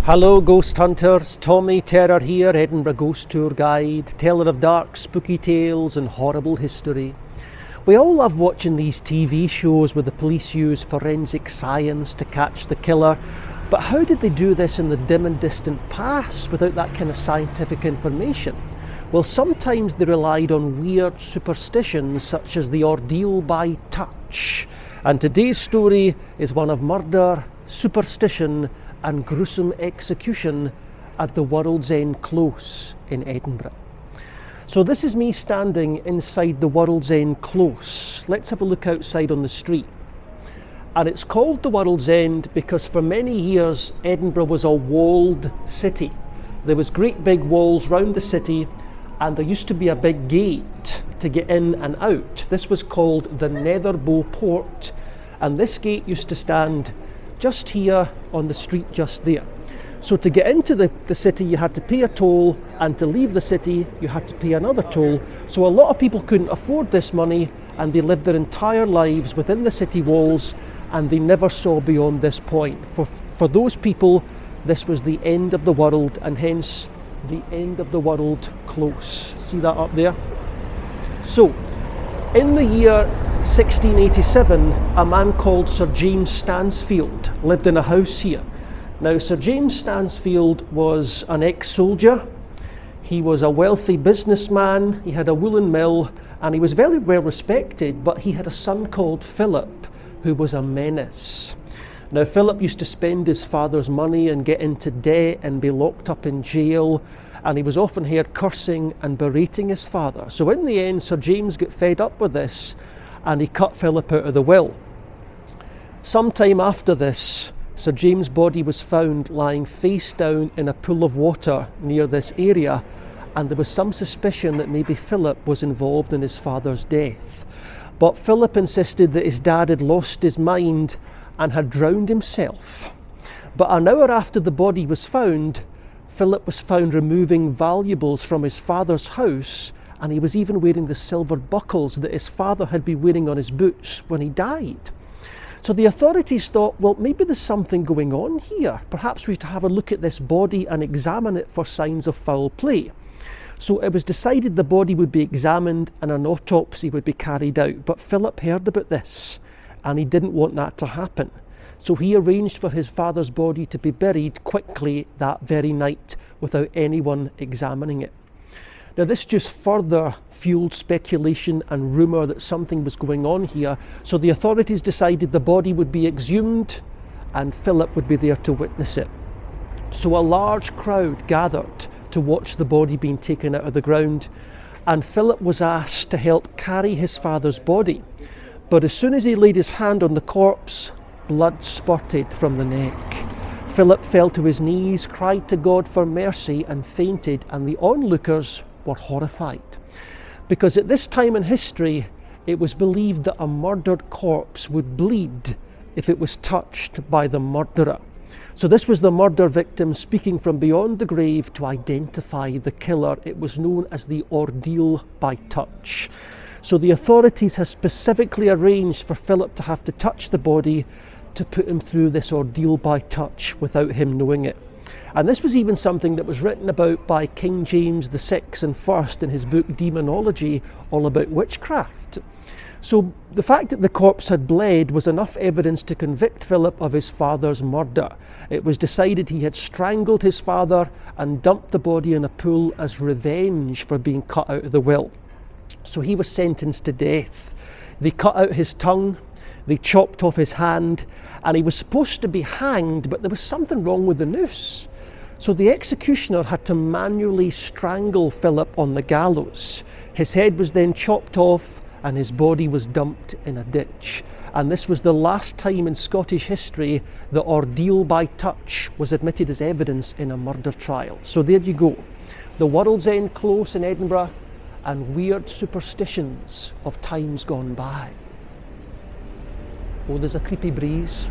Hello ghost hunters, Tommy Terror here, Edinburgh Ghost Tour Guide, teller of dark spooky tales and horrible history. We all love watching these TV shows where the police use forensic science to catch the killer, but how did they do this in the dim and distant past without that kind of scientific information? Well, sometimes they relied on weird superstitions such as the ordeal by touch. And today's story is one of murder, superstition and gruesome execution at the World's End Close in Edinburgh. So this is me standing inside the World's End Close. Let's have a look outside on the street. And it's called the World's End because for many years Edinburgh was a walled city. There was great big walls round the city, and there used to be a big gate to get in and out. This was called the Netherbow Port, and this gate used to stand just here on the street just there. So to get into the city you had to pay a toll, and to leave the city you had to pay another toll. So a lot of people couldn't afford this money, and they lived their entire lives within the city walls, and they never saw beyond this point. For those people, this was the end of the world, and hence the end of the world close. See that up there? So in the year 1687, a man called Sir James Stansfield lived in a house here. Now, Sir James Stansfield was an ex-soldier. He was a wealthy businessman. He had a woolen mill, and he was very well respected, but he had a son called Philip, who was a menace. Now, Philip used to spend his father's money and get into debt and be locked up in jail, and he was often heard cursing and berating his father. So in the end, Sir James got fed up with this, and he cut Philip out of the will. Sometime after this, Sir James' body was found lying face down in a pool of water near this area, and there was some suspicion that maybe Philip was involved in his father's death. But Philip insisted that his dad had lost his mind and had drowned himself. But an hour after the body was found, Philip was found removing valuables from his father's house, and he was even wearing the silver buckles that his father had been wearing on his boots when he died. So the authorities thought, well, maybe there's something going on here. Perhaps we should have a look at this body and examine it for signs of foul play. So it was decided the body would be examined and an autopsy would be carried out. But Philip heard about this, and he didn't want that to happen. So he arranged for his father's body to be buried quickly that very night without anyone examining it. Now, this just further fueled speculation and rumour that something was going on here. So the authorities decided the body would be exhumed and Philip would be there to witness it. So a large crowd gathered to watch the body being taken out of the ground, and Philip was asked to help carry his father's body. But as soon as he laid his hand on the corpse, blood spurted from the neck. Philip fell to his knees, cried to God for mercy, and fainted, and the onlookers were horrified. Because at this time in history, it was believed that a murdered corpse would bleed if it was touched by the murderer. So this was the murder victim speaking from beyond the grave to identify the killer. It was known as the ordeal by touch. So the authorities have specifically arranged for Philip to have to touch the body to put him through this ordeal by touch without him knowing it. And this was even something that was written about by King James VI and I in his book Demonology, all about witchcraft. So the fact that the corpse had bled was enough evidence to convict Philip of his father's murder. It was decided he had strangled his father and dumped the body in a pool as revenge for being cut out of the will. So he was sentenced to death. They cut out his tongue, they chopped off his hand, and he was supposed to be hanged, but there was something wrong with the noose. So the executioner had to manually strangle Philip on the gallows. His head was then chopped off and his body was dumped in a ditch. And this was the last time in Scottish history the ordeal by touch was admitted as evidence in a murder trial. So there you go. The World's End Close in Edinburgh, and weird superstitions of times gone by. Oh, there's a creepy breeze.